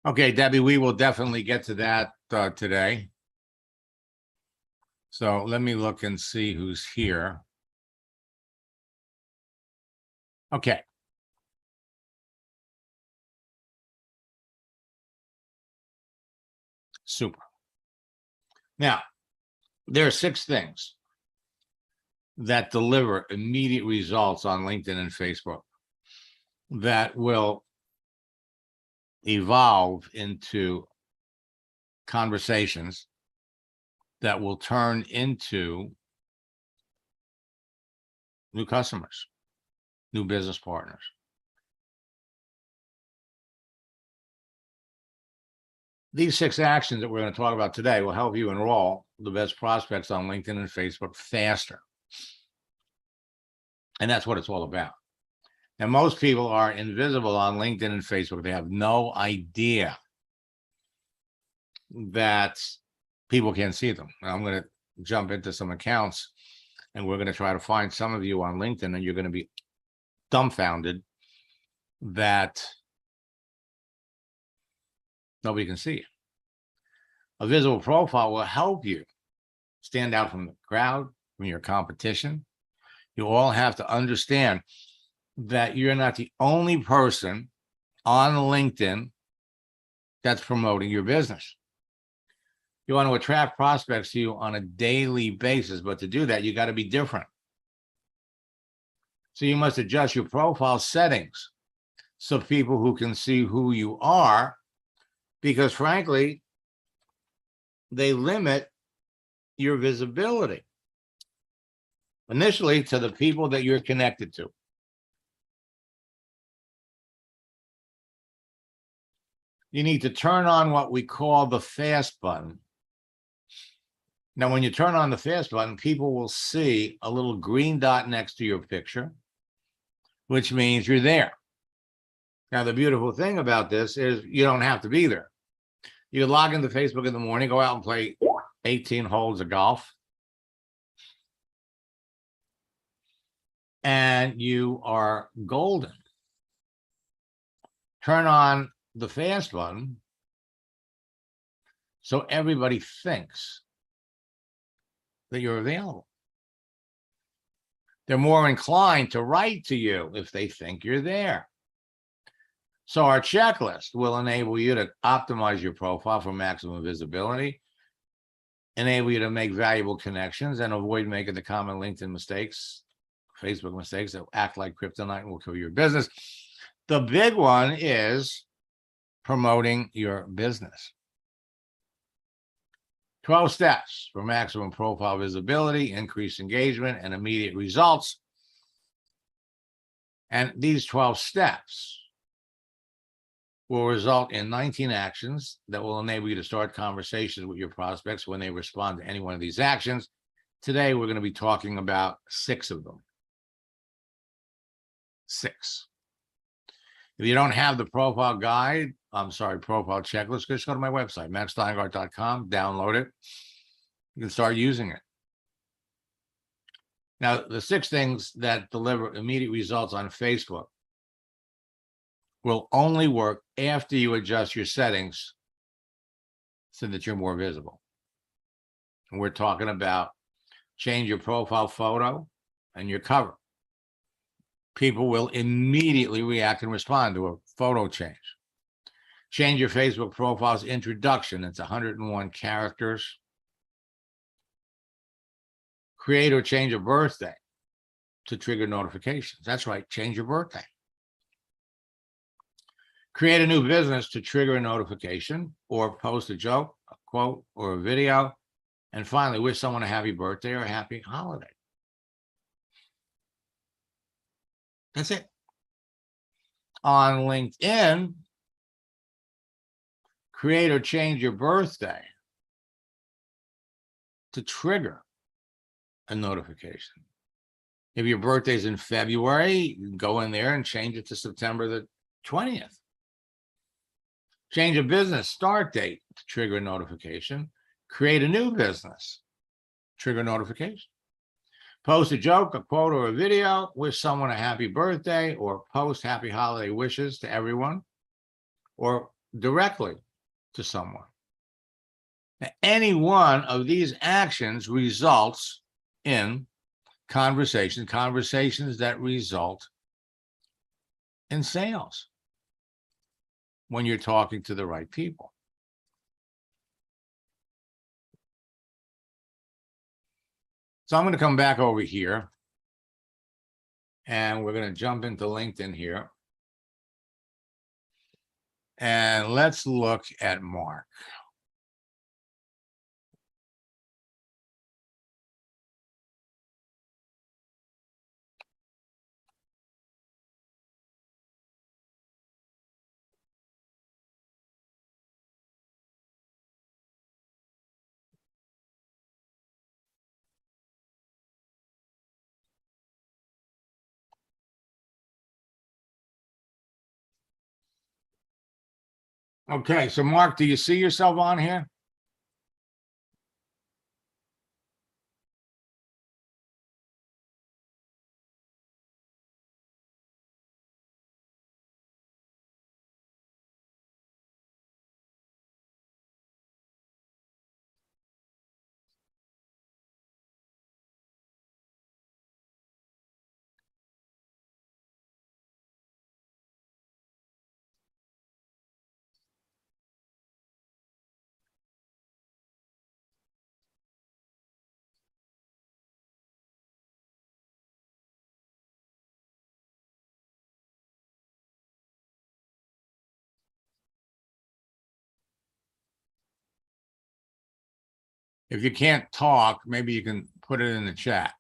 Okay, Debbie, we will definitely get to that today. So let me look and see who's here. Okay. Super. Now, there are 6 things that deliver immediate results on LinkedIn and Facebook that will evolve into conversations that will turn into new customers, new business partners. These 6 actions that we're going to talk about today will help you enroll the best prospects on LinkedIn and Facebook faster. And that's what it's all about. Now, most people are invisible on LinkedIn and Facebook. They have no idea that people can't see them. Now, I'm going to jump into some accounts, and we're going to try to find some of you on LinkedIn, and you're going to be dumbfounded that nobody can see you. A visible profile will help you stand out from the crowd, from your competition. You all have to understand that you're not the only person on LinkedIn that's promoting your business. You want to attract prospects to you on a daily basis, but to do that, you got to be different. So you must adjust your profile settings so people who can see who you are, because frankly, they limit your visibility initially to the people that you're connected to. You need to turn on what we call the fast button. Now, when you turn on the fast button, people will see a little green dot next to your picture, which means you're there. Now, the beautiful thing about this is you don't have to be there. You log into Facebook in the morning, go out and play 18 holes of golf, and you are golden. Turn on the fast button so everybody thinks that you're available. They're more inclined to write to you if they think you're there. So our checklist will enable you to optimize your profile for maximum visibility, enable you to make valuable connections, and avoid making the common LinkedIn mistakes, Facebook mistakes that act like kryptonite and will kill your business. The big one is promoting your business. 12 steps for maximum profile visibility, increased engagement, and immediate results. And these 12 steps will result in 19 actions that will enable you to start conversations with your prospects when they respond to any one of these actions. Today, we're going to be talking about 6 of them. 6. If you don't have the profile guide, profile checklist, just go to my website, MattSteingart.com, download it. You can start using it. Now, the 6 things that deliver immediate results on Facebook will only work after you adjust your settings so that you're more visible. And we're talking about change your profile photo and your cover. People will immediately react and respond to a photo change. Change your Facebook profile's introduction. It's 101 characters. Create or change a birthday to trigger notifications. That's right, change your birthday. Create a new business to trigger a notification, or post a joke, a quote, or a video. And finally, wish someone a happy birthday or a happy holiday. That's it. On LinkedIn, create or change your birthday to trigger a notification. If your birthday's in February, you can go in there and change it to September the 20th. Change a business start date to trigger a notification. Create a new business, trigger notification. Post a joke, a quote, or a video, wish someone a happy birthday, or post happy holiday wishes to everyone, or directly to someone. Any one of these actions results in conversations that result in sales when you're talking to the right people. So I'm going to come back over here and we're going to jump into LinkedIn here. And let's look at Mark. Okay, so Mark, do you see yourself on here? If you can't talk, maybe you can put it in the chat.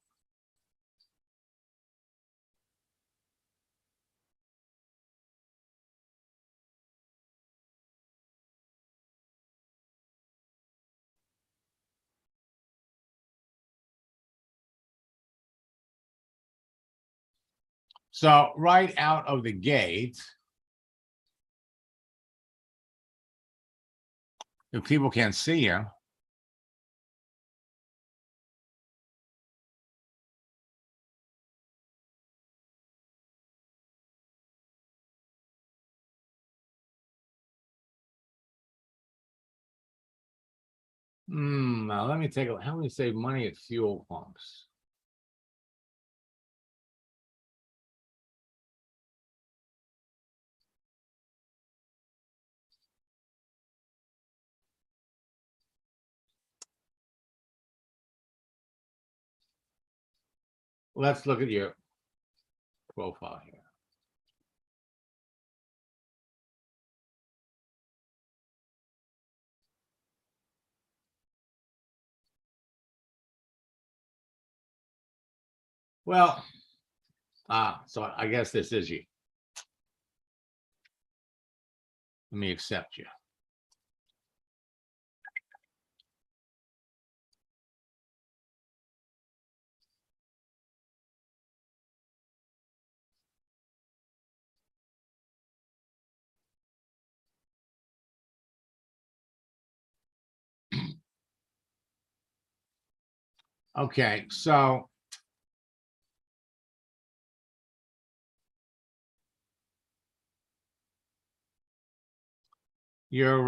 So right out of the gate, if people can't see you, now let me take a look. How do we save money at fuel pumps? Let's look at your profile here. Well, so I guess this is you. Let me accept you. Okay, so you're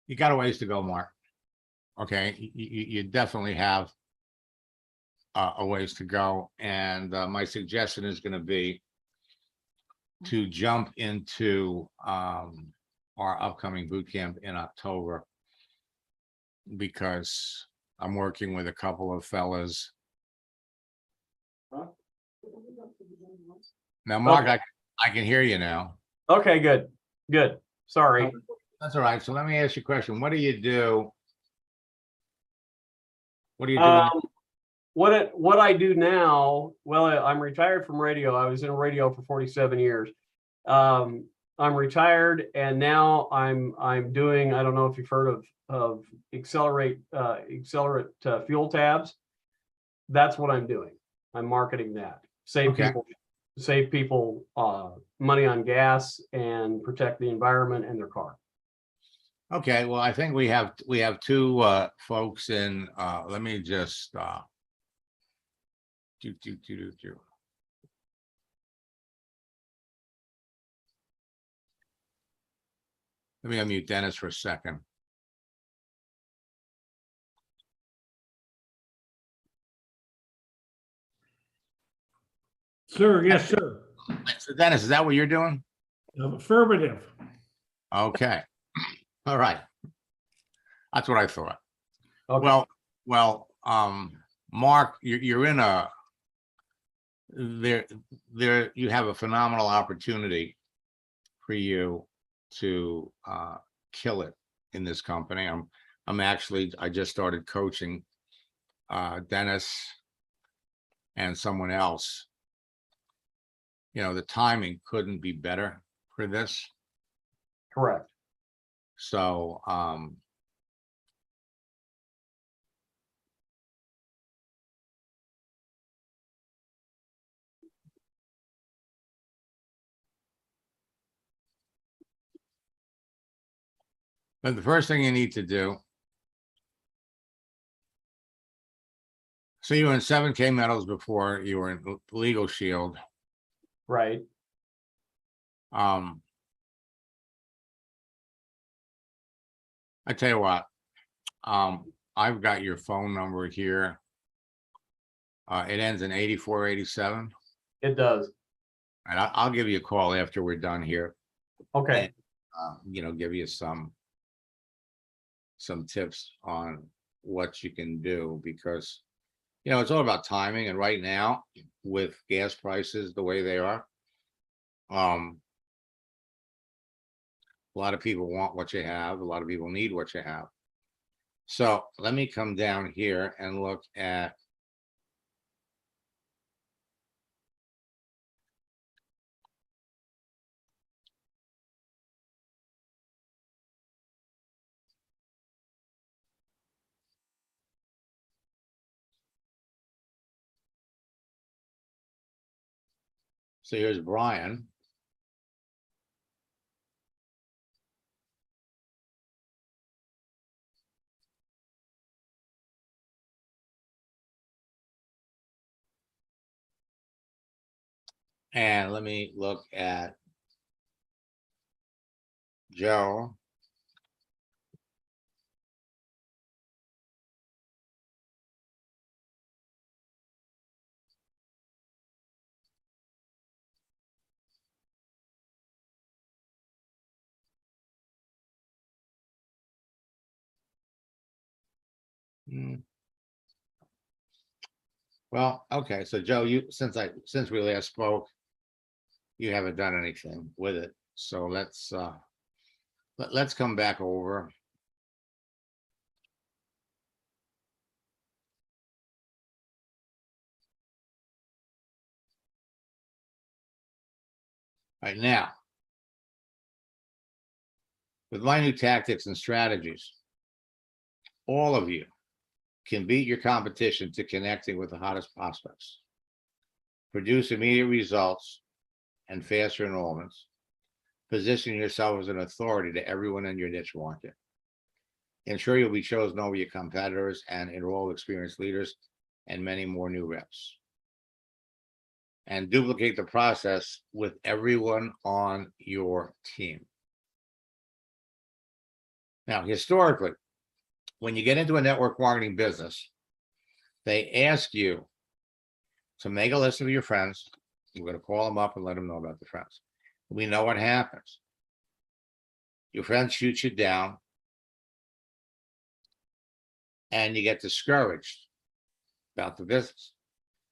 you got a ways to go, Mark. Okay, you definitely have a ways to go, and my suggestion is going to be to jump into our upcoming boot camp in October, because I'm working with a couple of fellas. Now, Mark, Okay. I can hear you now. Okay, good. Good. Sorry. That's all right. So let me ask you a question. What do you do? What do you do? What I do now, well, I'm retired from radio. I was in radio for 47 years. I'm retired, and now I'm doing, I don't know if you've heard of accelerate fuel tabs. That's what I'm doing. I'm marketing that. Save people money on gas and protect the environment and their car. Okay, well, I think we have two folks in. Let me just Let me unmute Dennis for a second. Sir, yes, sir. So Dennis, is that what you're doing? Affirmative. Okay. All right. That's what I thought. Okay. Well, Mark, you're in a there you have a phenomenal opportunity for you to kill it in this company. I just started coaching Dennis and someone else. You know, the timing couldn't be better for this. Correct. So but the first thing you need to do, so you were in 7K medals before, you were in Legal Shield. Right. I tell you what, I've got your phone number here. It ends in 8487. It does. And I'll give you a call after we're done here. Okay. And, you know, give you some tips on what you can do, because, you know, it's all about timing. And right now, with gas prices the way they are, a lot of people want what you have. A lot of people need what you have. So let me come down here and look at so here's Brian. And let me look at Joe. Well, okay. So Joe, since we last spoke, you haven't done anything with it. So let's come back over. Right now, with my new tactics and strategies, all of you can beat your competition to connecting with the hottest prospects, produce immediate results and faster enrollments, position yourself as an authority to everyone in your niche market. Ensure you'll be chosen over your competitors and enroll experienced leaders and many more new reps. And duplicate the process with everyone on your team. Now, historically, when you get into a network marketing business, they ask you to make a list of your friends. You're going to call them up and let them know about the friends. We know what happens. Your friends shoot you down, and you get discouraged about the business.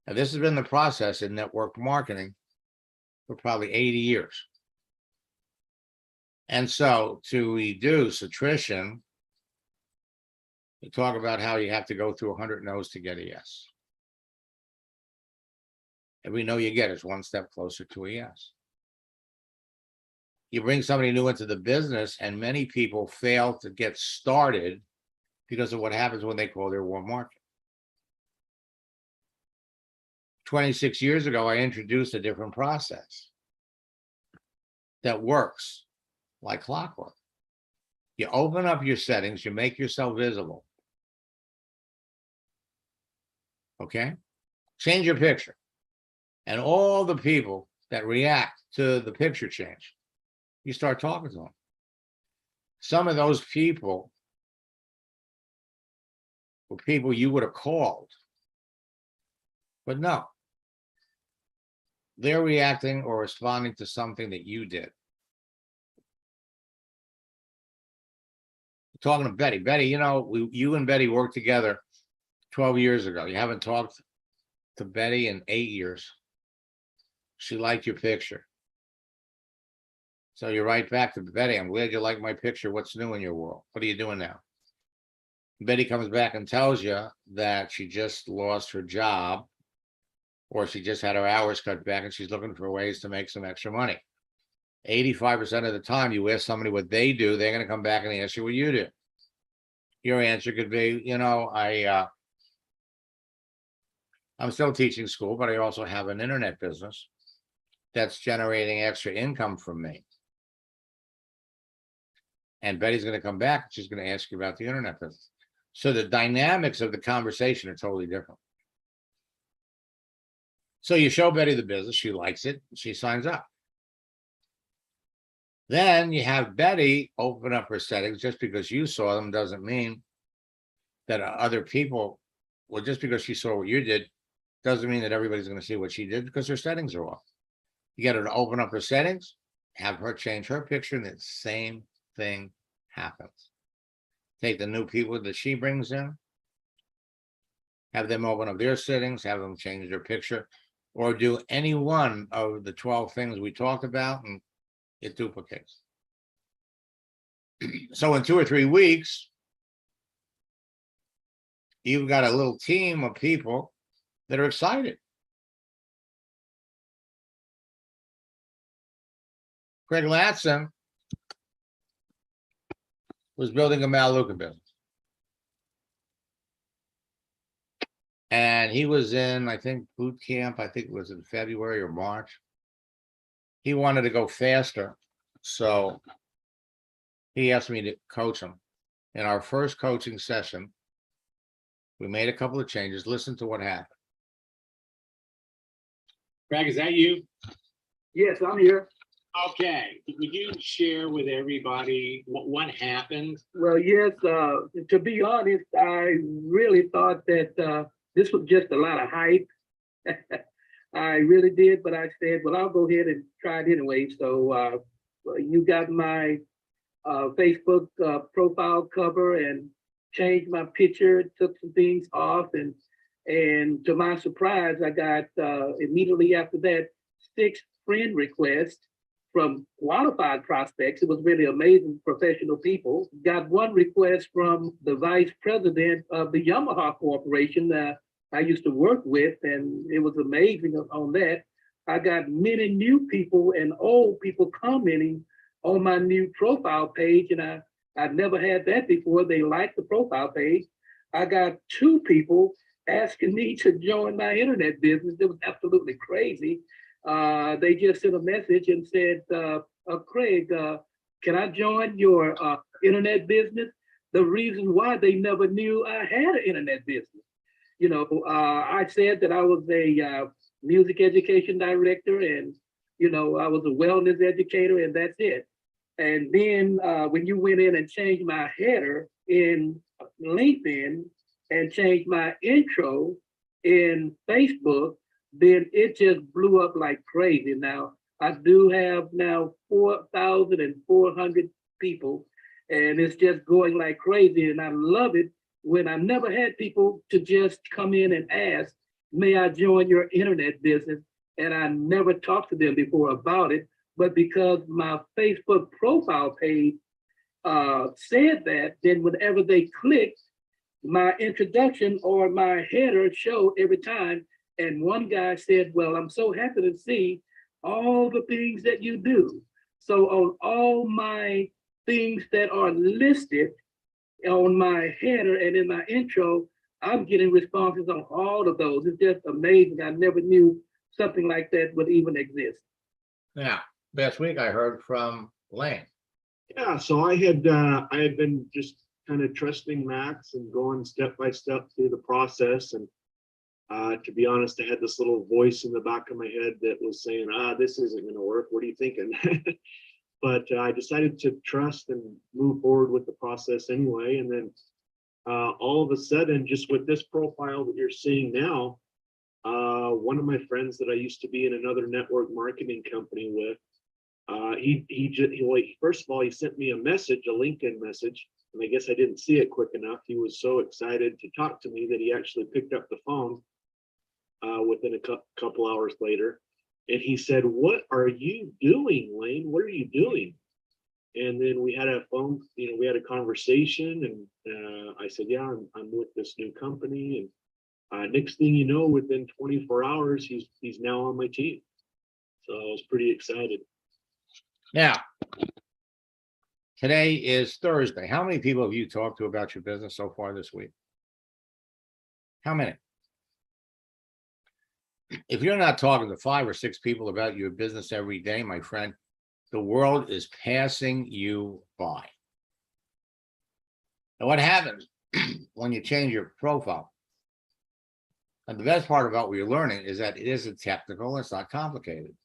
And this has been the process in network marketing for probably 80 years. And so to reduce attrition, we talk about how you have to go through 100 no's to get a yes. Every no you get is one step closer to a yes. You bring somebody new into the business, and many people fail to get started because of what happens when they call their warm market. 26 years ago, I introduced a different process that works like clockwork. You open up your settings, you make yourself visible. Okay? Change your picture. And all the people that react to the picture change, you start talking to them. some of those people were people you would have called. But no, they're reacting or responding to something that you did. Talking to Betty. Betty, you know, you and Betty worked together 12 years ago. You haven't talked to Betty in 8 years. She liked your picture. So you're right back to Betty. I'm glad you like my picture. What's new in your world? What are you doing now? Betty comes back and tells you that she just lost her job, or she just had her hours cut back and she's looking for ways to make some extra money. 85% of the time you ask somebody what they do, they're going to come back and ask you what you do. Your answer could be, you know, I'm still teaching school, but I also have an internet business that's generating extra income from me. And Betty's going to come back. She's going to ask you about the internet business. So the dynamics of the conversation are totally different. So you show Betty the business. She likes it. She signs up. Then you have Betty open up her settings. Just because you saw them doesn't mean that other people, well, just because she saw what you did, doesn't mean that everybody's going to see what she did, because her settings are off. You get her to open up her settings, have her change her picture, and the same thing happens. Take the new people that she brings in, have them open up their settings, have them change their picture, or do any one of the 12 things we talked about, and it duplicates. So in 2 or 3 weeks, you've got a little team of people that are excited. Craig Latson was building a Melaleuca business. And he was in, I think, boot camp. I think it was in February or March. He wanted to go faster. So he asked me to coach him. In our first coaching session, we made a couple of changes. Listen to what happened. Craig, is that you? Yes, I'm here. Okay. Would you share with everybody what happened? Well, yes, to be honest, I really thought that this was just a lot of hype. I really did, but I said, well, I'll go ahead and try it anyway. So you got my Facebook profile cover and changed my picture, took some things off, and to my surprise, I got immediately after that 6 friend requests from qualified prospects. It was really amazing, professional people. Got 1 request from the vice president of the Yamaha Corporation that I used to work with, and it was amazing on that. I got many new people and old people commenting on my new profile page, and I've never had that before. They liked the profile page. I got 2 people asking me to join my internet business. It was absolutely crazy. They just sent a message and said, Craig, can I join your internet business? The reason why they never knew I had an internet business. You know, I said that I was a music education director, and, you know, I was a wellness educator, and that's it. And then when you went in and changed my header in LinkedIn and changed my intro in Facebook, then it just blew up like crazy. Now, I do have now 4,400 people, and it's just going like crazy. And I love it when I never had people to just come in and ask, may I join your internet business? And I never talked to them before about it. But because my Facebook profile page said that, then whenever they clicked, my introduction or my header showed every time. And one guy said, well, I'm so happy to see all the things that you do. So on all my things that are listed on my header and in my intro, I'm getting responses on all of those. It's just amazing. I never knew something like that would even exist. Now, last week I heard from Lane. Yeah, so I had been just kind of trusting Max and going step by step through the process. And to be honest, I had this little voice in the back of my head that was saying, this isn't going to work. What are you thinking? but I decided to trust and move forward with the process anyway. And then all of a sudden, just with this profile that you're seeing now, one of my friends that I used to be in another network marketing company with, first of all, he sent me a message, a LinkedIn message, and I guess I didn't see it quick enough. He was so excited to talk to me that he actually picked up the phone within a couple hours later. And he said, "What are you doing, Lane? What are you doing?" And then we had a we had a conversation, and I said, "Yeah, I'm with this new company." And next thing you know, within 24 hours, he's now on my team. So I was pretty excited. Now, today is Thursday. How many people have you talked to about your business so far this week? How many? If you're not talking to 5 or 6 people about your business every day, my friend, the world is passing you by. And what happens when you change your profile? And the best part about what you're learning is that it isn't technical, it's not complicated.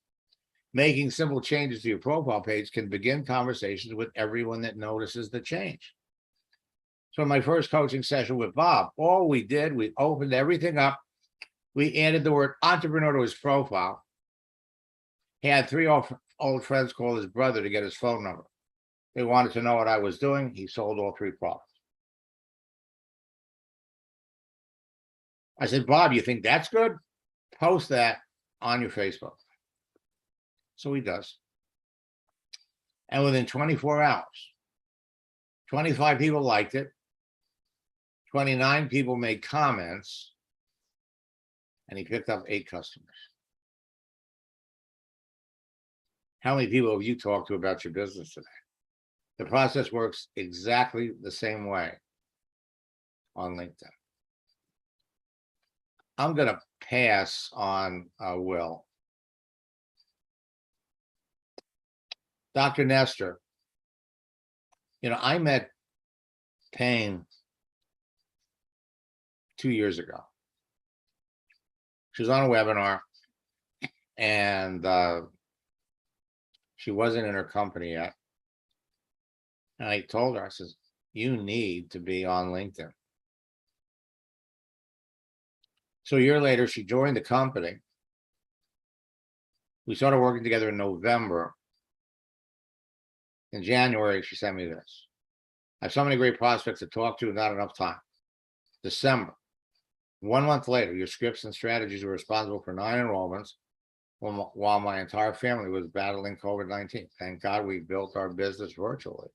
Making simple changes to your profile page can begin conversations with everyone that notices the change. So in my first coaching session with Bob, all we did, we opened everything up. We added the word entrepreneur to his profile. He had 3 old friends call his brother to get his phone number. They wanted to know what I was doing. He sold all 3 products. I said, "Bob, you think that's good? Post that on your Facebook." So he does. And within 24 hours, 25 people liked it. 29 people made comments. And he picked up 8 customers. How many people have you talked to about your business today? The process works exactly the same way on LinkedIn. I'm going to pass on Will. Dr. Nestor, I met Payne 2 years ago. She was on a webinar, and she wasn't in her company yet. And I told her, I says, "You need to be on LinkedIn." So a year later, she joined the company. We started working together in November. In January, she sent me this. "I have so many great prospects to talk to, not enough time." December. 1 month later, your scripts and strategies were responsible for 9 enrollments while my entire family was battling COVID-19. Thank God we built our business virtually.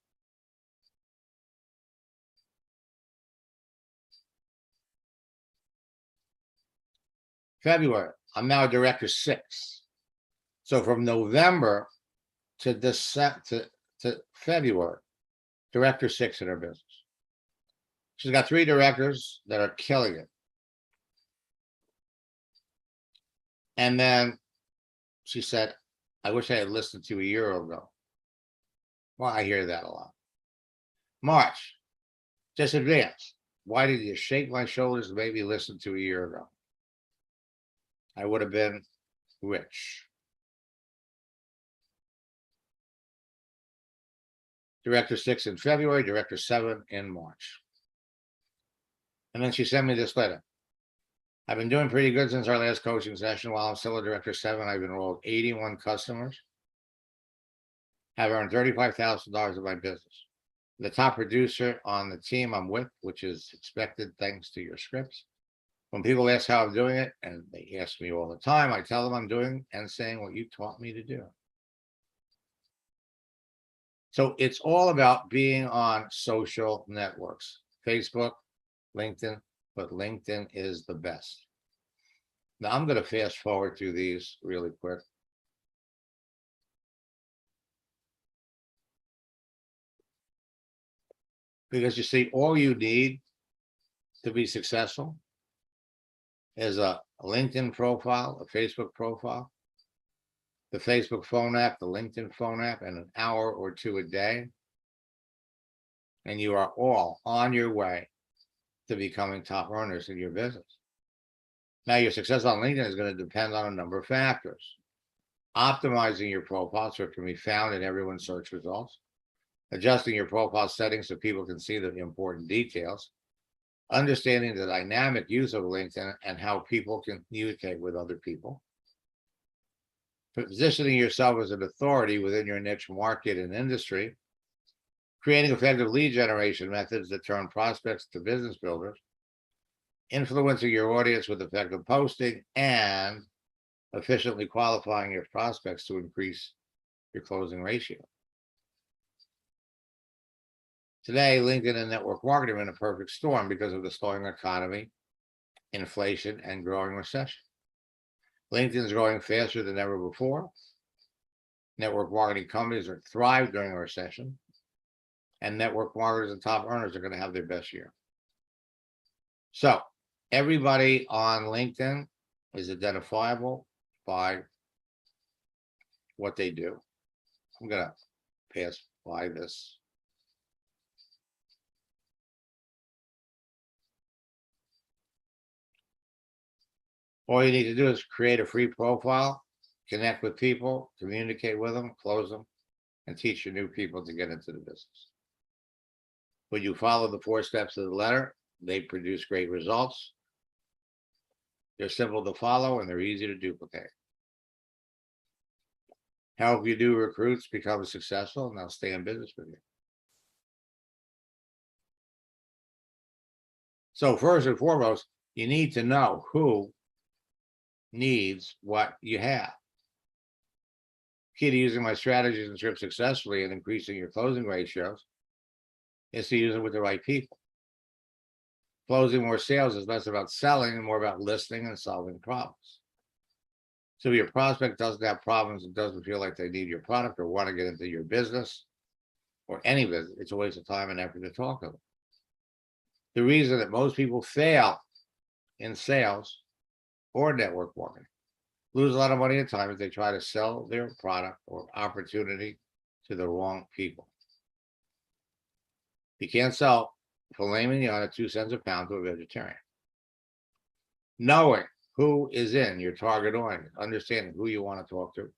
February, I'm now Director 6. So from November to February, Director 6 in her business. She's got 3 directors that are killing it. And then she said, "I wish I had listened to you a year ago." Well, I hear that a lot. March, just advance. "Why did you shake my shoulders and make me listen to a year ago? I would have been rich." Director 6 in February, Director 7 in March. And then she sent me this letter. "I've been doing pretty good since our last coaching session. While I'm still a Director 7, I've enrolled 81 customers. Have earned $35,000 in my business. The top producer on the team I'm with, which is expected thanks to your scripts. When people ask how I'm doing it, and they ask me all the time, I tell them I'm doing and saying what you taught me to do." So it's all about being on social networks, Facebook, LinkedIn, but LinkedIn is the best. Now I'm going to fast forward through these really quick. Because you see, all you need to be successful is a LinkedIn profile, a Facebook profile, the Facebook phone app, the LinkedIn phone app, and an hour or 2 a day. And you are all on your way to becoming top earners in your business. Now, your success on LinkedIn is going to depend on a number of factors. optimizing your profile so it can be found in everyone's search results, adjusting your profile settings so people can see the important details, understanding the dynamic use of LinkedIn and how people can communicate with other people, positioning yourself as an authority within your niche market and industry, creating effective lead generation methods that turn prospects to business builders, influencing your audience with effective posting, and efficiently qualifying your prospects to increase your closing ratio. Today, LinkedIn and network marketing are in a perfect storm because of the slowing economy, inflation, and growing recession. LinkedIn is growing faster than ever before. Network marketing companies are thrive during a recession, and network marketers and top earners are going to have their best year. So everybody on LinkedIn is identifiable by what they do. I'm going to pass by this. All you need to do is create a free profile, connect with people, communicate with them, close them, and teach your new people to get into the business. When you follow the 4 steps of the letter, they produce great results. They're simple to follow and they're easy to duplicate. Help you do recruits become successful and they'll stay in business with you. So first and foremost, you need to know who needs what you have. Key to using my strategies and trips successfully and increasing your closing ratios is to use it with the right people. Closing more sales is less about selling and more about listening and solving problems. So if your prospect doesn't have problems and doesn't feel like they need your product or want to get into your business or any business, it's a waste of time and effort to talk to them. The reason that most people fail in sales or network marketing, lose a lot of money and time if they try to sell their product or opportunity to the wrong people. You can't sell filet mignon at 2 cents a pound to a vegetarian. Knowing who is in your target audience, understanding who you want to talk to,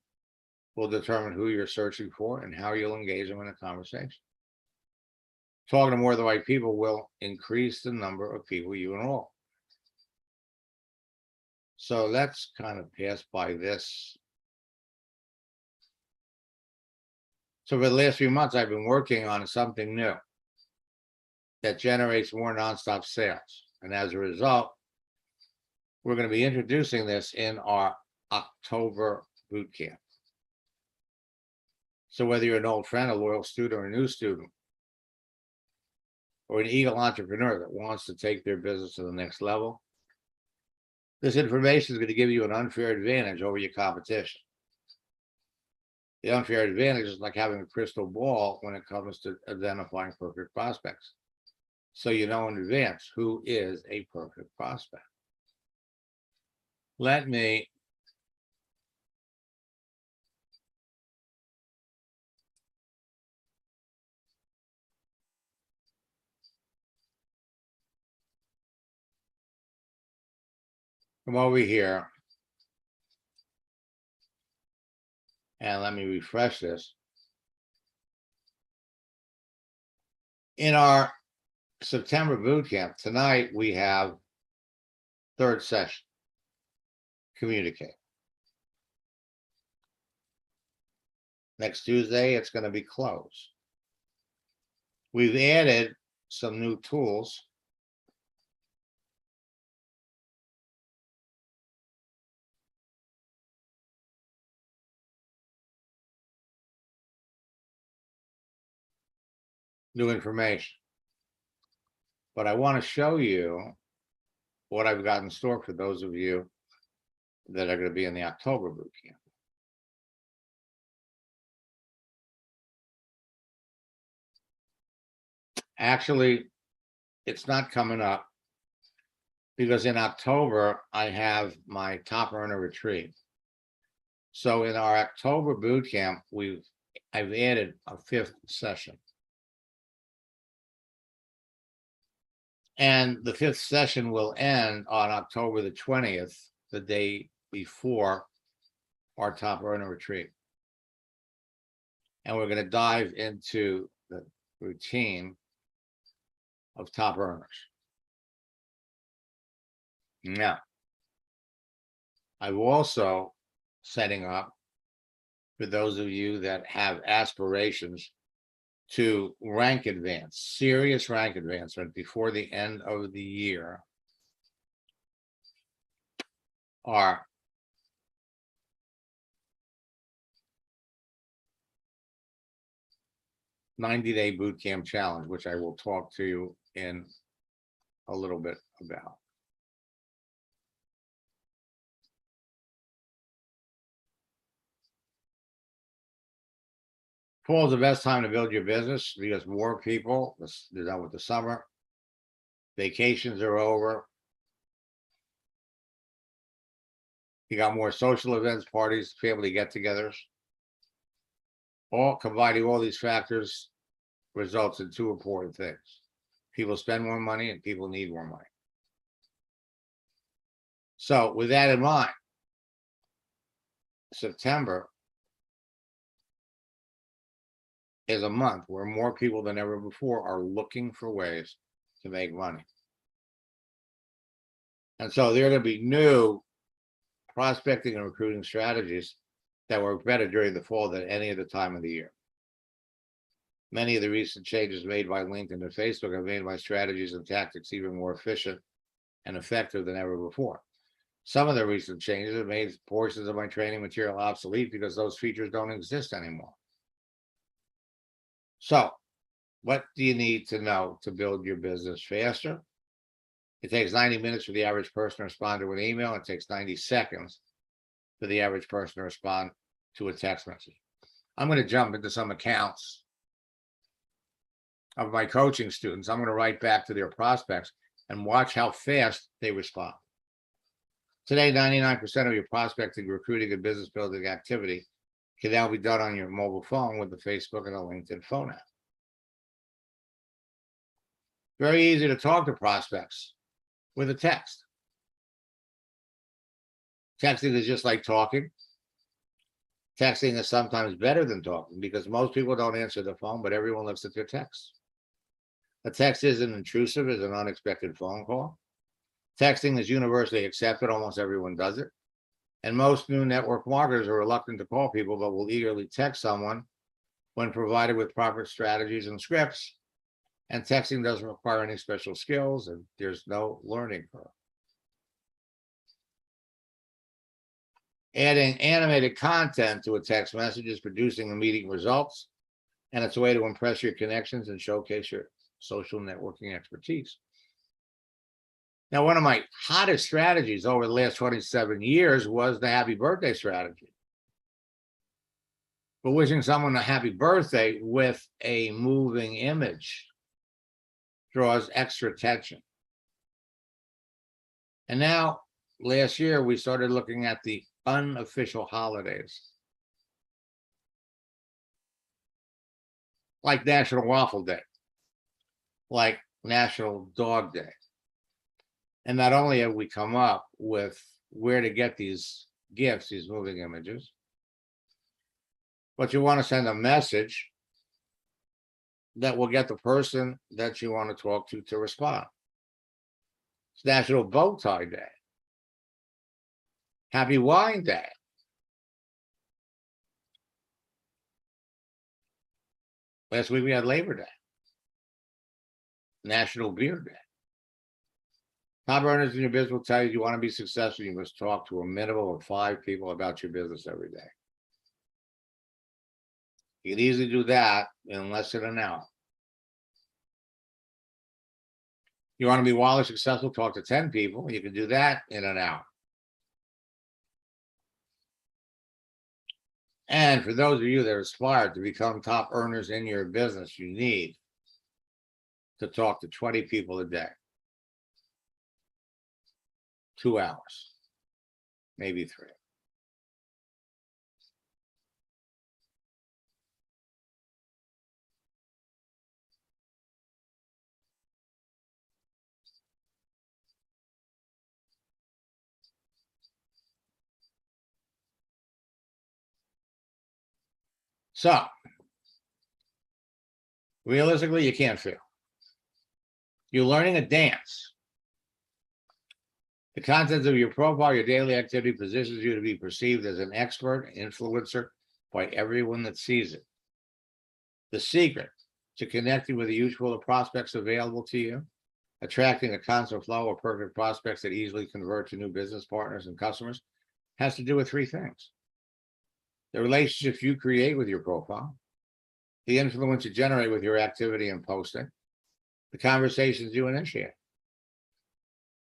will determine who you're searching for and how you'll engage them in a conversation. Talking to more of the right people will increase the number of people you enroll. So let's kind of pass by this. So for the last few months, I've been working on something new that generates more nonstop sales. And as a result, we're going to be introducing this in our October boot camp. So whether you're an old friend, a loyal student, or a new student, or an eager entrepreneur that wants to take their business to the next level, this information is going to give you an unfair advantage over your competition. The unfair advantage is like having a crystal ball when it comes to identifying perfect prospects. So you know in advance who is a perfect prospect. Let me come over here and let me refresh this. In our September boot camp tonight, we have 3rd session, communicate. Next Tuesday, it's going to be close. We've added some new tools. New information. But I want to show you what I've got in store for those of you that are going to be in the October boot camp. Actually, it's not coming up because in October, I have my top earner retreat. So in our October boot camp, I've added a 5th session. And the 5th session will end on October the 20th, the day before our top earner retreat. And we're going to dive into the routine of top earners. Now, I'm also setting up for those of you that have aspirations to rank advance, serious rank advancement before the end of the year, our 90-day boot camp challenge, which I will talk to you in a little bit about. Fall is the best time to build your business because more people, they're done with the summer, vacations are over. You got more social events, parties, family get-togethers. All combining all these factors results in two important things. People spend more money and people need more money. So with that in mind, September is a month where more people than ever before are looking for ways to make money. And so there are going to be new prospecting and recruiting strategies that work better during the fall than any other time of the year. Many of the recent changes made by LinkedIn and Facebook have made my strategies and tactics even more efficient and effective than ever before. Some of the recent changes have made portions of my training material obsolete because those features don't exist anymore. So, what do you need to know to build your business faster? It takes 90 minutes for the average person to respond to an email. It takes 90 seconds for the average person to respond to a text message. I'm going to jump into some accounts of my coaching students. I'm going to write back to their prospects and watch how fast they respond. Today, 99% of your prospecting, recruiting, and business building activity can now be done on your mobile phone with the Facebook and the LinkedIn phone app. Very easy to talk to prospects with a text. Texting is just like talking. Texting is sometimes better than talking because most people don't answer the phone, but everyone looks at their text. A text isn't intrusive as an unexpected phone call. Texting is universally accepted. Almost everyone does it. And most new network marketers are reluctant to call people, but will eagerly text someone when provided with proper strategies and scripts. And texting doesn't require any special skills, and there's no learning curve. Adding animated content to a text message is producing immediate results, and it's a way to impress your connections and showcase your social networking expertise. Now, one of my hottest strategies over the last 27 years was the happy birthday strategy. But wishing someone a happy birthday with a moving image draws extra attention. And now, last year, we started looking at the unofficial holidays, like National Waffle Day, like National Dog Day. And not only have we come up with where to get these gifts, these moving images, but you want to send a message that will get the person that you want to talk to respond. It's National Bow Tie Day. Happy Wine Day. Last week we had Labor Day. National Beer Day. Top earners in your business will tell you want to be successful, you must talk to a minimum of 5 people about your business every day. You can easily do that in less than an hour. You want to be wildly successful, talk to 10 people. You can do that in an hour. And for those of you that aspire to become top earners in your business, you need to talk to 20 people a day. 2 hours, maybe 3. So, realistically, you can't fail. You're learning a dance. The contents of your profile, your daily activity positions you to be perceived as an expert, influencer by everyone that sees it. The secret to connecting with the usual of prospects available to you, attracting a constant flow of perfect prospects that easily convert to new business partners and customers, has to do with three things: the relationships you create with your profile, the influence you generate with your activity and posting, the conversations you initiate.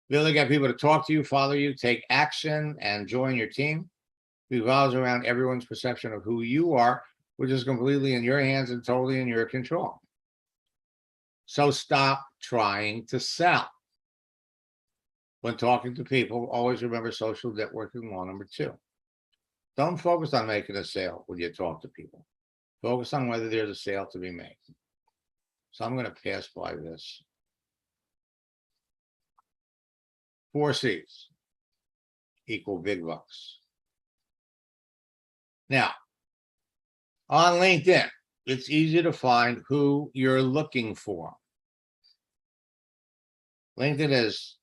The ability to get people to talk to you, follow you, take action, and join your team revolves around everyone's perception of who you are, which is completely in your hands and totally in your control. So stop trying to sell. When talking to people, always remember social networking law number 2. Don't focus on making a sale when you talk to people. Focus on whether there's a sale to be made. So I'm going to pass by this. 4 C's equal big bucks. Now, on LinkedIn, it's easy to find who you're looking for. LinkedIn has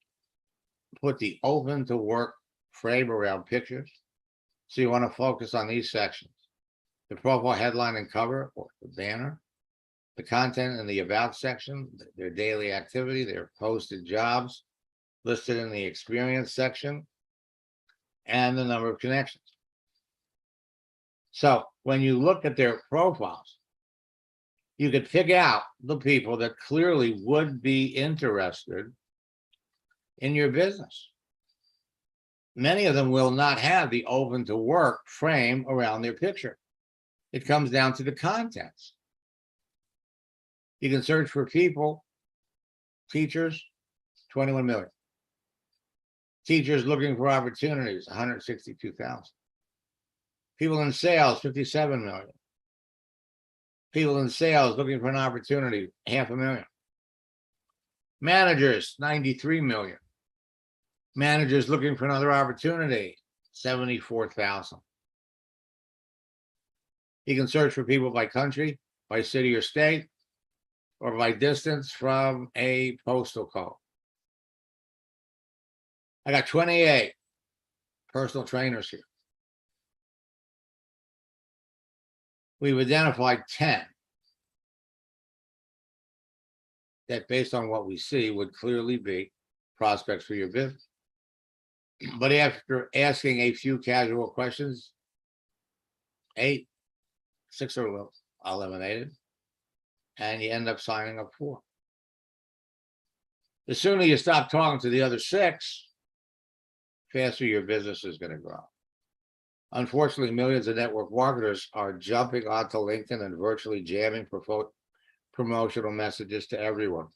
put the open to work frame around pictures. So you want to focus on these sections: the profile headline and cover, or the banner, the content in the about section, their daily activity, their posted jobs listed in the experience section, and the number of connections. So when you look at their profiles, you could pick out the people that clearly would be interested in your business. Many of them will not have the open to work frame around their picture. It comes down to the contents. You can search for people, teachers, 21 million. Teachers looking for opportunities, 162,000. People in sales, 57 million. People in sales looking for an opportunity, 500,000. Managers, 93 million. Managers looking for another opportunity, 74,000. You can search for people by country, by city or state, or by distance from a postal code. I got 28 personal trainers here. We've identified 10 that, based on what we see, would clearly be prospects for your business. But after asking a few casual questions, 6 are eliminated, and you end up signing up 4. The sooner you stop talking to the other 6, faster your business is going to grow. Unfortunately, millions of network marketers are jumping onto LinkedIn and virtually jamming promotional messages to everyone.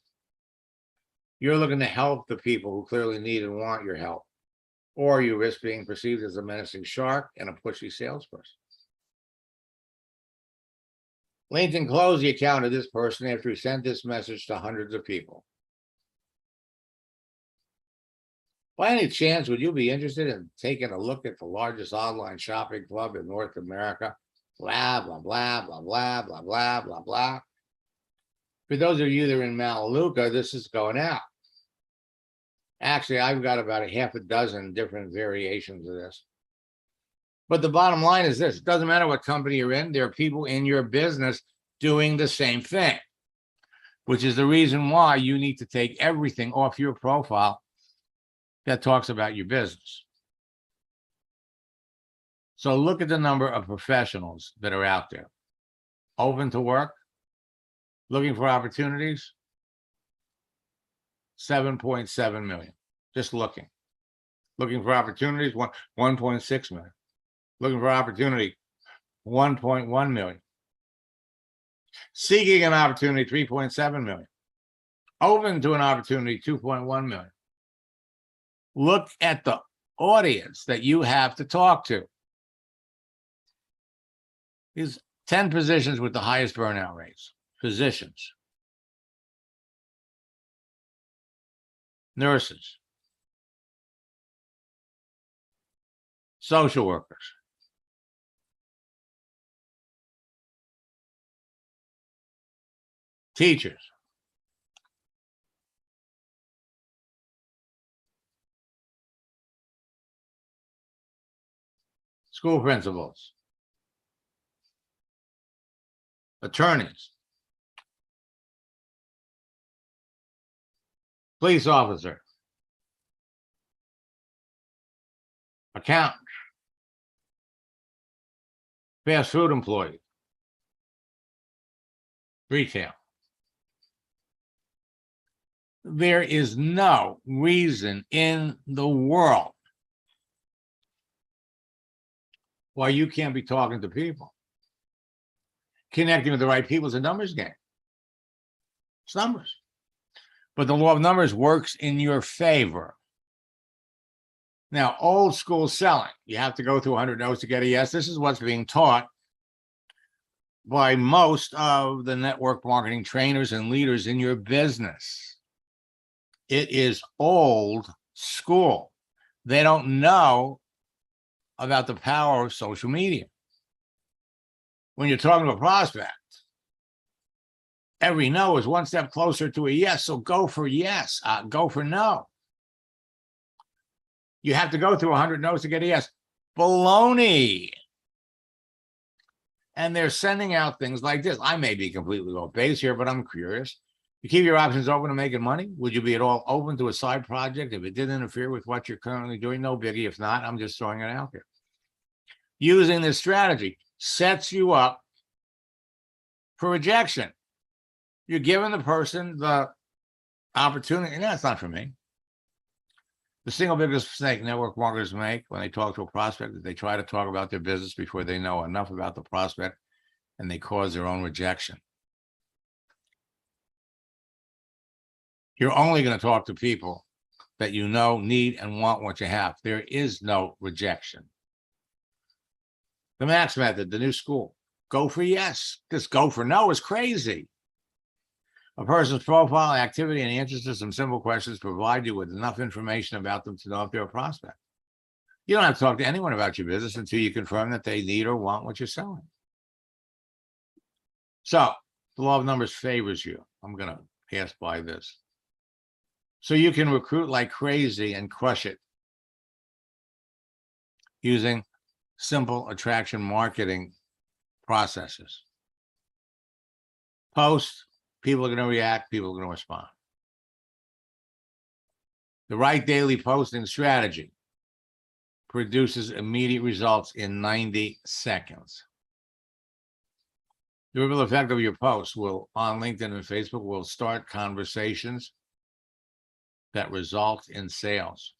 You're looking to help the people who clearly need and want your help, or you risk being perceived as a menacing shark and a pushy salesperson. LinkedIn closed the account of this person after he sent this message to hundreds of people. By any chance, would you be interested in taking a look at the largest online shopping club in North America? Blah, blah, blah, blah, blah, blah, blah, blah, blah. For those of you that are in Melaleuca, this is going out. Actually, I've got about a half a dozen different variations of this. But the bottom line is this: it doesn't matter what company you're in, there are people in your business doing the same thing, which is the reason why you need to take everything off your profile that talks about your business. So look at the number of professionals that are out there, open to work, looking for opportunities, 7.7 million, just looking for opportunities, 1.6 million, looking for opportunity, 1.1 million, seeking an opportunity, 3.7 million, open to an opportunity, 2.1 million. Look at the audience that you have to talk to. These 10 positions with the highest burnout rates. Physicians, nurses, social workers, teachers, school principals, attorneys, police officer, accountant, fast food employee, retail. There is no reason in the world why you can't be talking to people. Connecting with the right people is a numbers game. It's numbers. But the law of numbers works in your favor. Now, old school selling, you have to go through 100 no's to get a yes. This is what's being taught by most of the network marketing trainers and leaders in your business. It is old school. They don't know about the power of social media. When you're talking to a prospect, every no is one step closer to a yes. So go for yes, go for no. You have to go through 100 no's to get a yes. Baloney. And they're sending out things like this. I may be completely off base here, but I'm curious. You keep your options open to making money? Would you be at all open to a side project if it didn't interfere with what you're currently doing? No biggie. If not, I'm just throwing it out there. Using this strategy sets you up for rejection. You're giving the person the opportunity, and that's not for me. The single biggest mistake network marketers make when they talk to a prospect is they try to talk about their business before they know enough about the prospect, and they cause their own rejection. You're only going to talk to people that you know, need, and want what you have. There is no rejection. The Max method, the new school. Go for yes. Just go for no is crazy. A person's profile, activity, and answers to some simple questions provide you with enough information about them to know if they're a prospect. You don't have to talk to anyone about your business until you confirm that they need or want what you're selling. So the law of numbers favors you. I'm going to pass by this. So you can recruit like crazy and crush it using simple attraction marketing processes. Post, people are going to react, people are going to respond. The right daily posting strategy produces immediate results in 90 seconds. The ripple effect of your posts will, on LinkedIn and Facebook, will start conversations that result in sales.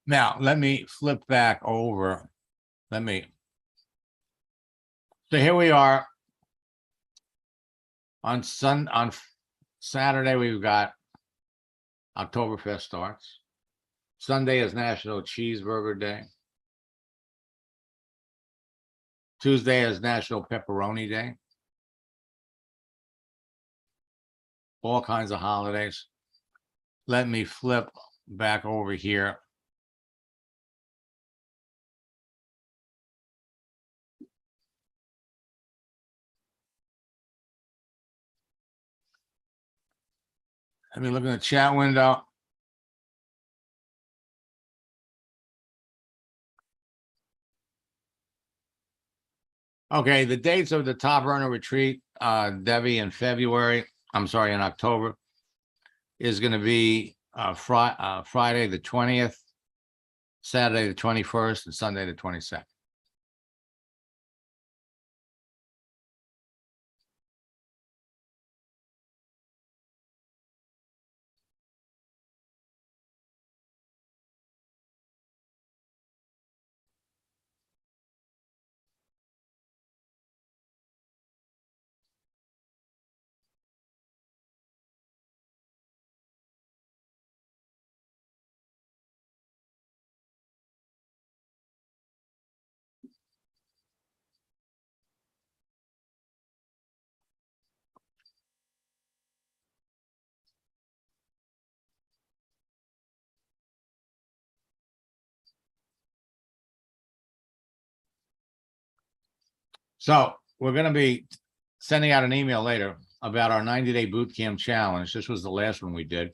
Now, let me flip back over. So here we are. On Saturday, we've got Oktoberfest starts. Sunday is National Cheeseburger Day. Tuesday is National Pepperoni Day. All kinds of holidays. Let me flip back over here. Let me look in the chat window. Okay, the dates of the Top Runner Retreat, Debbie, in October, is going to be Friday the 20th, Saturday the 21st, and Sunday the 22nd. So we're going to be sending out an email later about our 90-day boot camp challenge. This was the last one we did.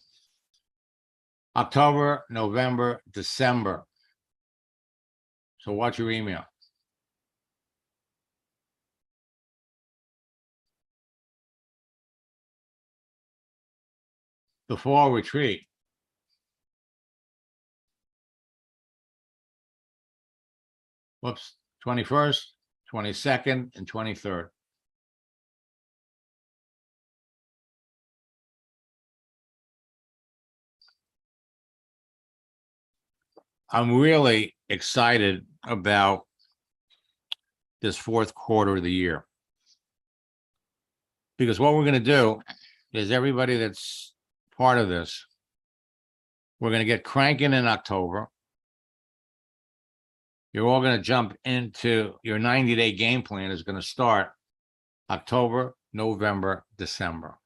October, November, December. So watch your email. The fall retreat. Whoops, 21st, 22nd, and 23rd. I'm really excited about this fourth quarter of the year. Because what we're going to do is everybody that's part of this, we're going to get cranking in October. You're all going to jump into your 90-day game plan is going to start October, November, December.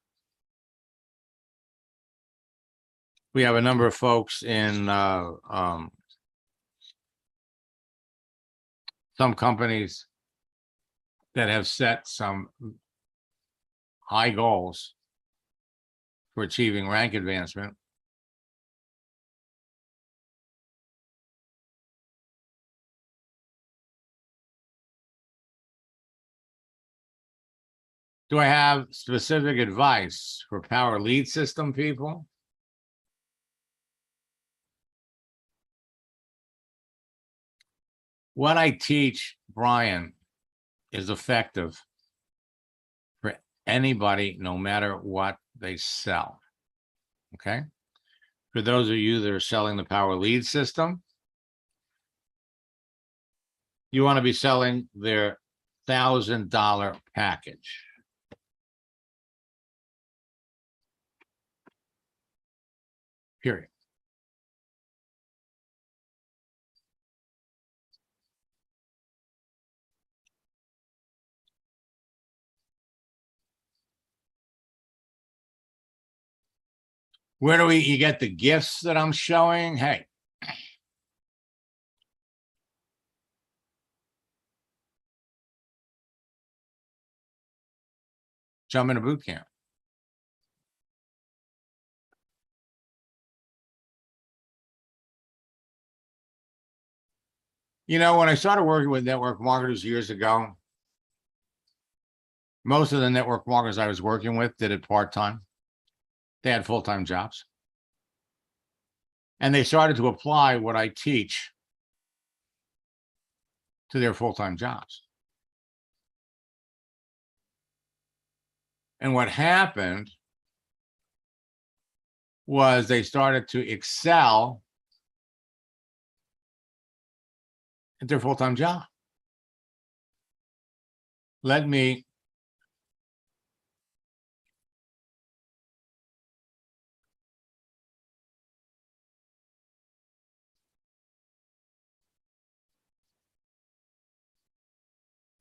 We have a number of folks in some companies that have set some high goals for achieving rank advancement. Do I have specific advice for power lead system people? What I teach, Brian, is effective for anybody, no matter what they sell. Okay. For those of you that are selling the power lead system, you want to be selling their $1,000 package. Period. Where do you get the gifts that I'm showing? Hey. Jump into boot camp. You know, when I started working with network marketers years ago, most of the network marketers I was working with did it part-time. They had full-time jobs. And they started to apply what I teach to their full-time jobs. And what happened was they started to excel at their full-time job. Let me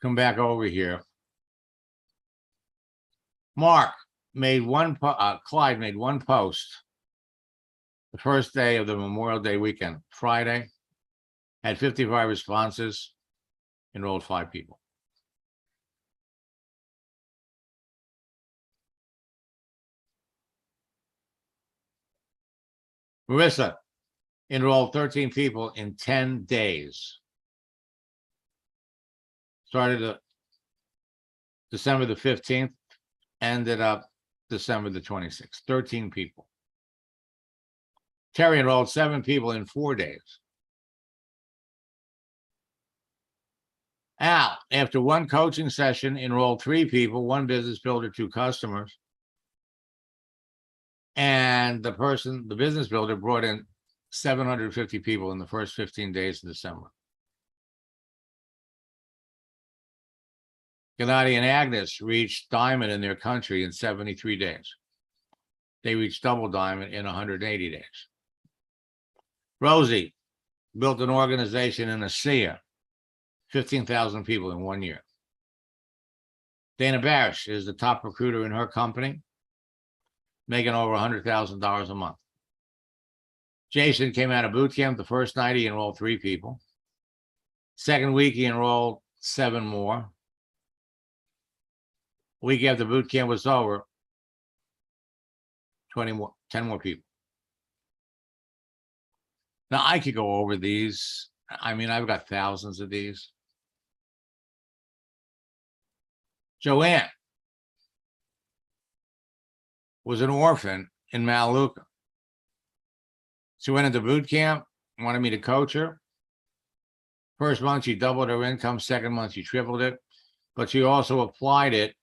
come back over here. Mark made Clyde made one post the first day of the Memorial Day weekend, Friday, had 55 responses, enrolled 5 people. Marissa enrolled 13 people in 10 days. Started December the 15th, ended up December the 26th, 13 people. Terry enrolled 7 people in 4 days. Al, after one coaching session, enrolled 3 people, 1 business builder, 2 customers. And the business builder brought in 750 people in the first 15 days of December. Gennady and Agnes reached diamond in their country in 73 days. They reached double diamond in 180 days. Rosie built an organization in ASEA, 15,000 people in 1 year. Dana Barish is the top recruiter in her company, making over $100,000 a month. Jason came out of boot camp. The first night he enrolled 3 people. Second week he enrolled 7 more. Week after boot camp was over, 10 more people. Now I could go over these. I mean, I've got thousands of these. Joanne was an orphan in Melaleuca. She went into boot camp, wanted me to coach her. First month, she doubled her income. Second month, she tripled it. But she also applied it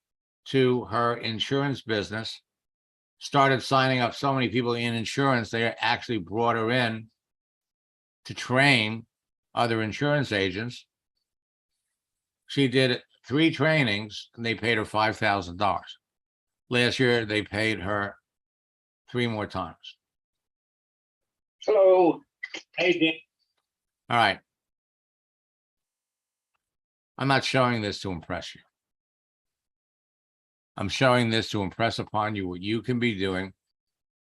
to her insurance business, started signing up so many people in insurance, they actually brought her in to train other insurance agents. She did 3 trainings and they paid her $5,000. Last year, they paid her 3 more times. Hello. Hey, Dan. All right. I'm not showing this to impress you. I'm showing this to impress upon you what you can be doing,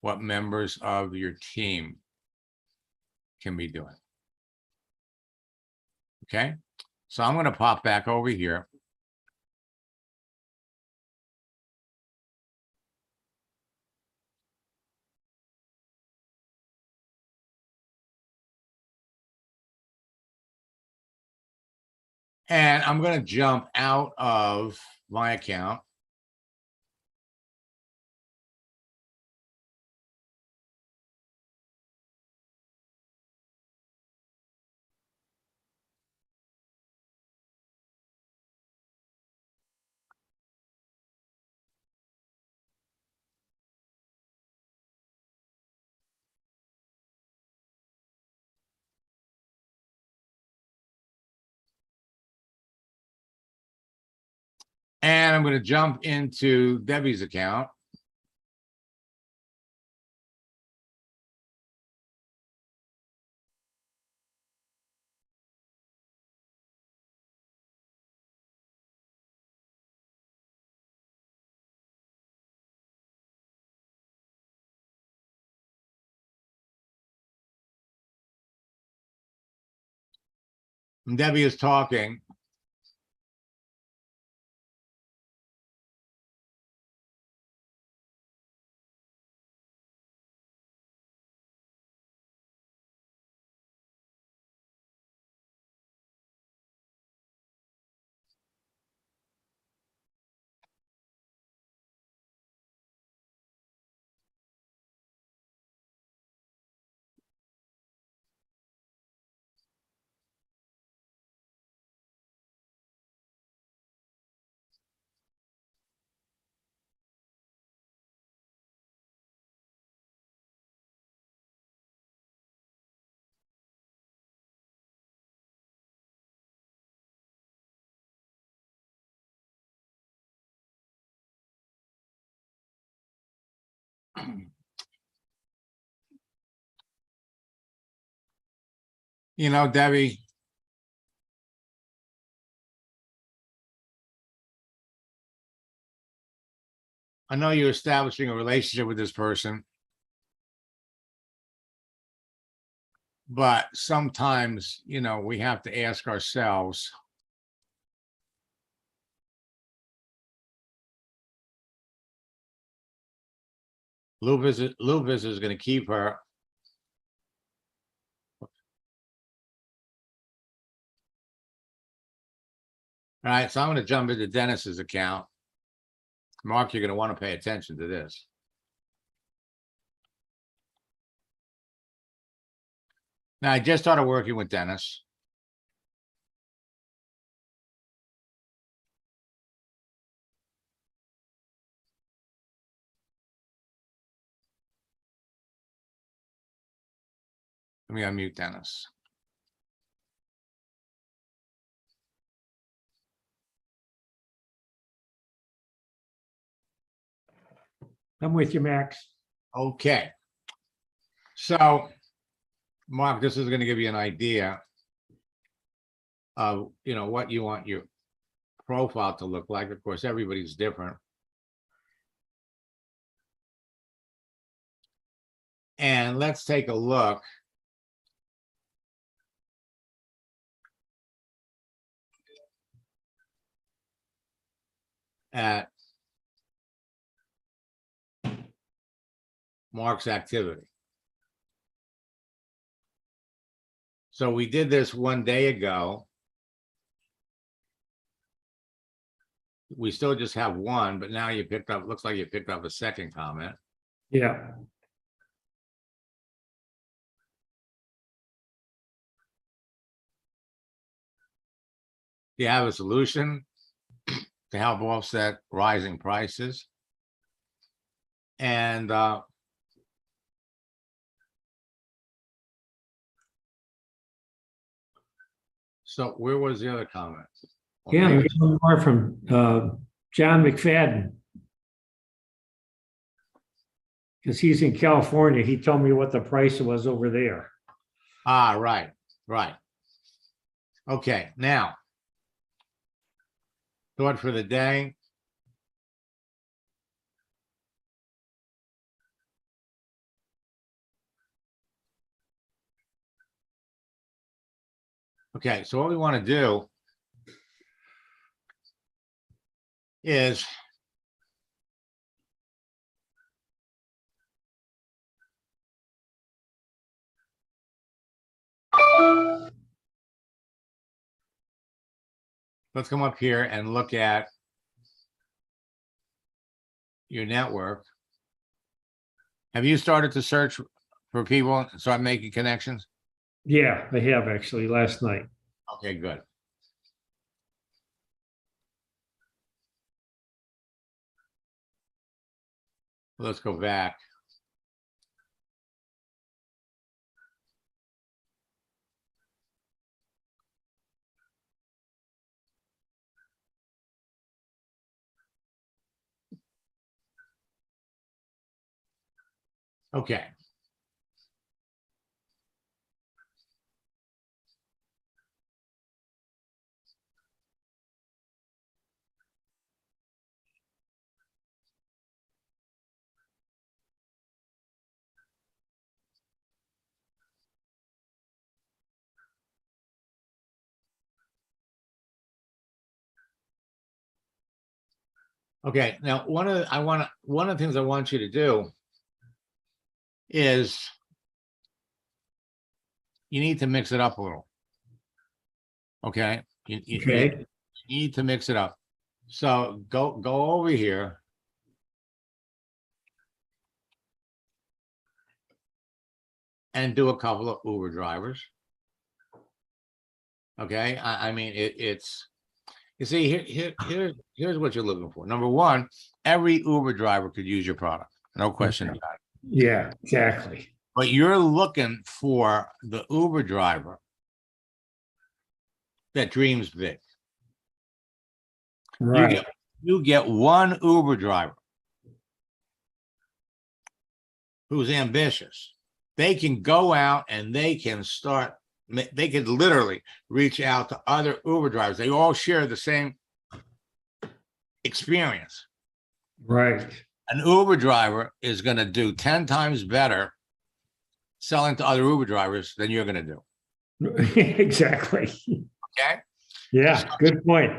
what members of your team can be doing. Okay, so I'm going to pop back over here. And I'm going to jump out of my account. And I'm going to jump into Debbie's account. And Debbie is talking. You know, Debbie, I know you're establishing a relationship with this person, but sometimes, you know, we have to ask ourselves, Lupus is going to keep her. All right, so I'm going to jump into Dennis's account. Mark, you're going to want to pay attention to this. Now, I just started working with Dennis. Let me unmute Dennis. I'm with you, Max. Okay. So, Mark, this is going to give you an idea of, you know, what you want your profile to look like. Of course, everybody's different. And let's take a look at Mark's activity. So we did this one day ago. We still just have one, but now you picked up, looks like you picked up a second comment. Yeah. You have a solution to help offset rising prices. And so where was the other comment? Yeah, there's one more from John McFadden. Because he's in California. He told me what the price was over there. Ah, right, right. Okay, now, thought for the day. Okay, so what we want to do is let's come up here and look at your network. Have you started to search for people and start making connections? Yeah, I have actually last night. Okay, good. Let's go back. Okay. Okay, now one of the things I want you to do is you need to mix it up a little. Okay, you Okay. need to mix it up. So go over here. And do a couple of Uber drivers. Okay, I mean it's you see here's what you're looking for. Number one, every Uber driver could use your product, no question about it. Yeah, exactly. But you're looking for the Uber driver that dreams big. Right. You get one Uber driver who's ambitious. They can go out and they can literally reach out to other Uber drivers. They all share the same experience. Right. An Uber driver is going to do 10 times better selling to other Uber drivers than you're going to do. Exactly. Okay. Yeah, good point.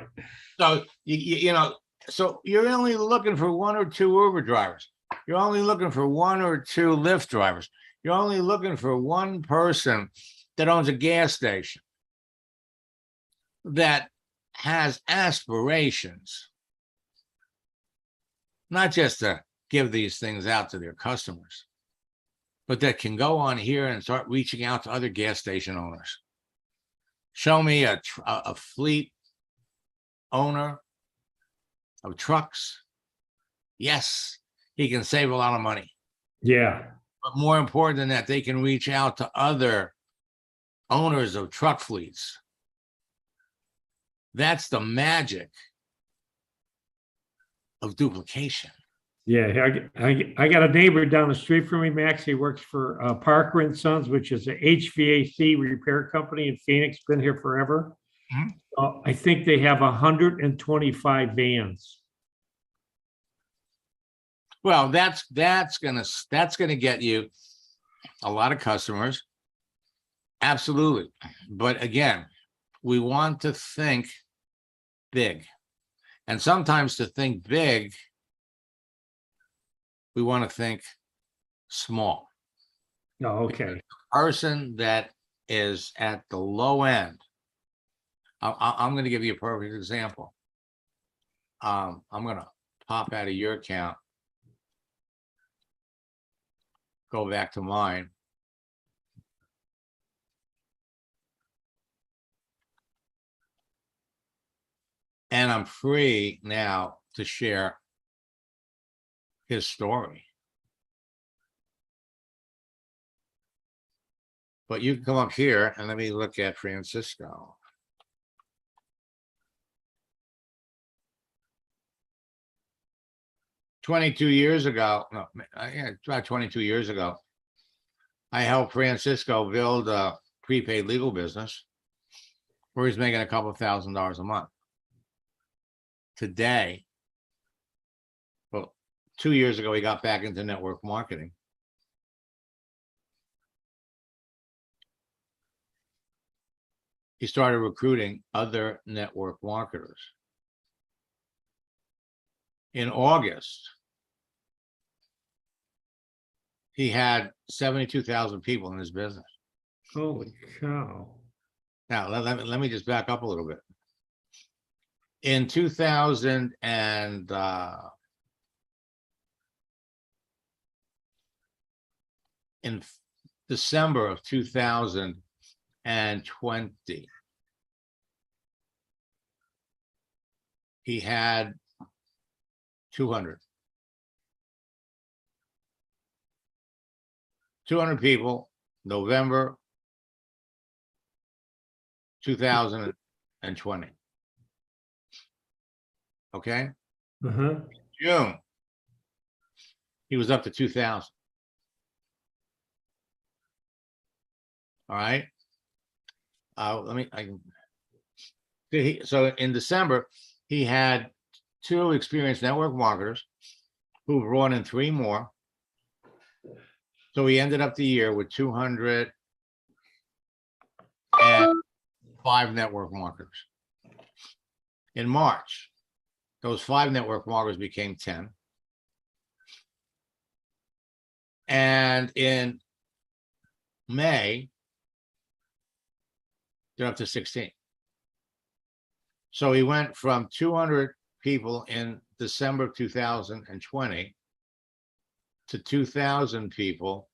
So, you know, so you're only looking for one or two Uber drivers. You're only looking for one or two Lyft drivers. You're only looking for one person that owns a gas station that has aspirations, not just to give these things out to their customers, but that can go on here and start reaching out to other gas station owners. Show me a fleet owner of trucks. Yes, he can save a lot of money. Yeah. But more important than that, they can reach out to other owners of truck fleets. That's the magic of duplication. Yeah, I got a neighbor down the street from me, Max. He works for Parker and Sons, which is an HVAC repair company in Phoenix. Been here forever. Mhm. I think they have 125 vans. Well, that's gonna get you a lot of customers. Absolutely. But again, we want to think big. And sometimes to think big, we want to think small. Oh, okay. Person that is at the low end. I'm going to give you a perfect example. I'm going to pop out of your account, go back to mine. And I'm free now to share his story. But you can come up here and let me look at Francisco. "22 years ago, no, yeah, about 22 years ago, I helped Francisco build a prepaid legal business where he's making a couple $1,000s a month. Today, well, 2 years ago, he got back into network marketing. He started recruiting other network marketers. In August, he had 72,000 people in his business. Holy cow. Now, let me just back up a little bit. In 2000 and in December of 2020, he had 200 people, November 2020. Okay. Uh-huh. June, he was up to 2,000. All right. So in December, he had 2 experienced network marketers who brought in 3 more. So he ended up the year with 205 network marketers. In March, those 5 network marketers became 10. And in May, they're up to 16. So he went from 200 people in December 2020 to 2,000 people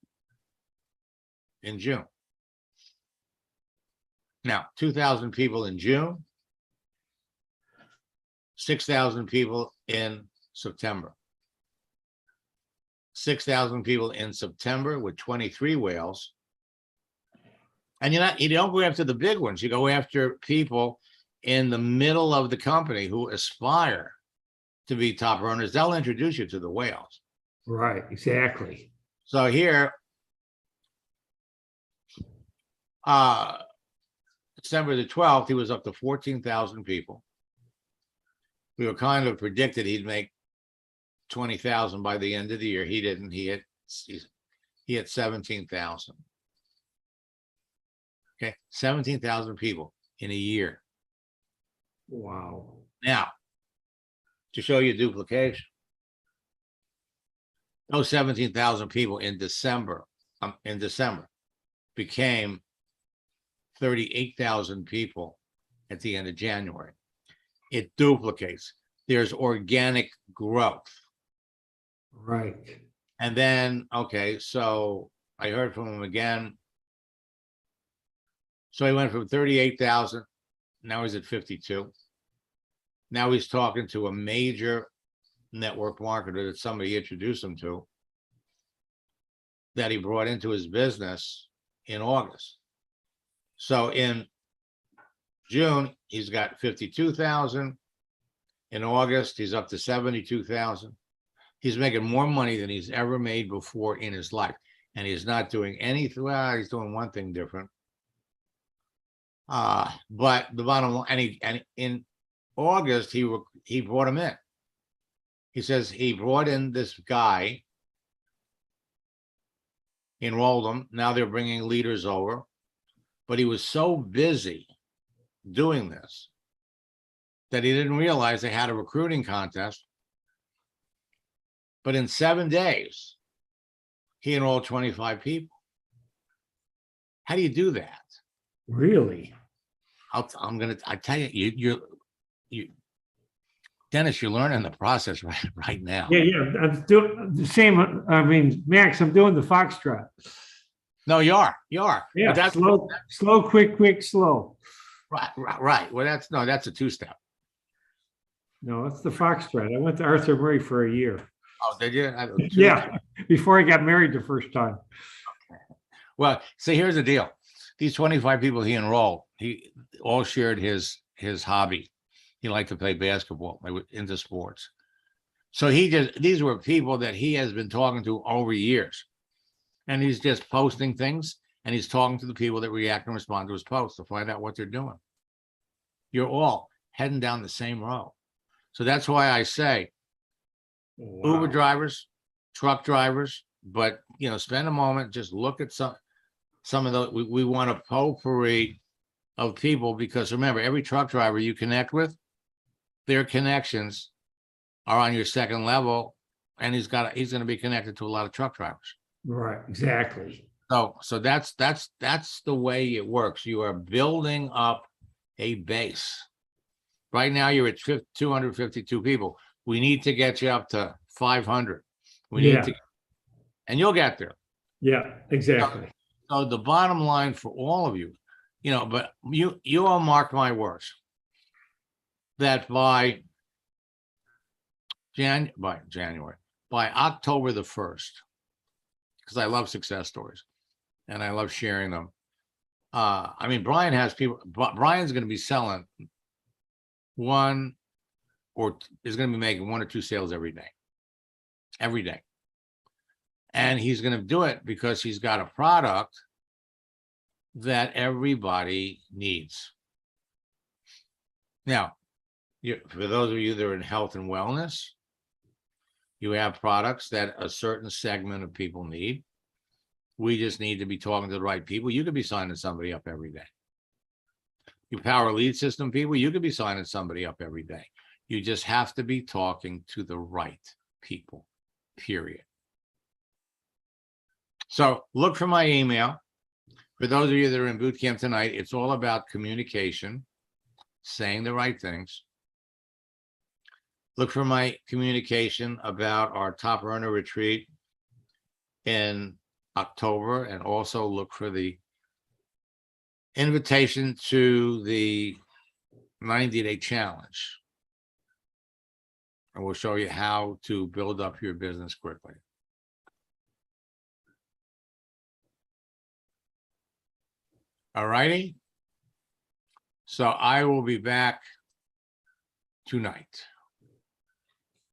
in June. Now, 2,000 people in June, 6,000 people in September. 6,000 people in September with 23 whales. And you don't go after the big ones. You go after people in the middle of the company who aspire to be top earners. They'll introduce you to the whales. Right, exactly. So here, December the 12th, he was up to 14,000 people. We were kind of predicted he'd make 20,000 by the end of the year. He didn't. He hit 17,000. Okay, 17,000 people in a year. Wow. Now, to show you duplication, those 17,000 people in December became 38,000 people at the end of January. It duplicates. There's organic growth. Right. And then, okay, so I heard from him again. So he went from 38,000. Now he's at 52. Now he's talking to a major network marketer that somebody introduced him to, that he brought into his business in August. So in June, he's got 52,000. In August, he's up to 72,000. He's making more money than he's ever made before in his life. And he's not doing anything. Well, he's doing one thing different. But the bottom line, and in August, he brought him in. He says he brought in this guy, enrolled him. Now they're bringing leaders over. But he was so busy doing this that he didn't realize they had a recruiting contest. But in 7 days, He enrolled 25 people. How do you do that? Really? I tell you, Dennis, you're learning the process right now. Yeah. I'm doing the same. I mean, Max, I'm doing the foxtrot. No, you are. But Yeah, that's slow, quick, slow. right. Well, that's a two-step. No, it's the foxtrot. I went to Arthur Murray for a year. Oh, did you? Yeah, before I got married the first time. Well, see, here's the deal. These 25 people he enrolled, he all shared his hobby. He liked to play basketball, they were into sports. So these were people that he has been talking to over years. And he's just posting things, and he's talking to the people that react and respond to his posts to find out what they're doing. You're all heading down the same road. So that's why I say Wow. Uber drivers, truck drivers, but spend a moment, just look at some of those. We want a potpourri of people, because remember, every truck driver you connect with, their connections are on your second level, and he's going to be connected to a lot of truck drivers. Right, exactly. So that's the way it works. You are building up a base. Right now you're at 252 people. We need to get you up to 500. We need to, and you'll get there. Yeah, exactly. So the bottom line for all of you, but you all mark my words that by January, by October the 1st, because I love success stories and I love sharing them. I mean, Brian has people, Brian's going to be selling is going to be making 1 or 2 sales every day. And he's going to do it because he's got a product that everybody needs. Now, for those of you that are in health and wellness, you have products that a certain segment of people need. We just need to be talking to the right people. You could be signing somebody up every day. You power lead system people, you could be signing somebody up every day. You just have to be talking to the right people, period. So look for my email. For those of you that are in boot camp tonight, it's all about communication, saying the right things. Look for my communication about our top earner retreat in October, and also look for the invitation to the 90-day challenge. And we'll show you how to build up your business quickly. All righty. So I will be back tonight.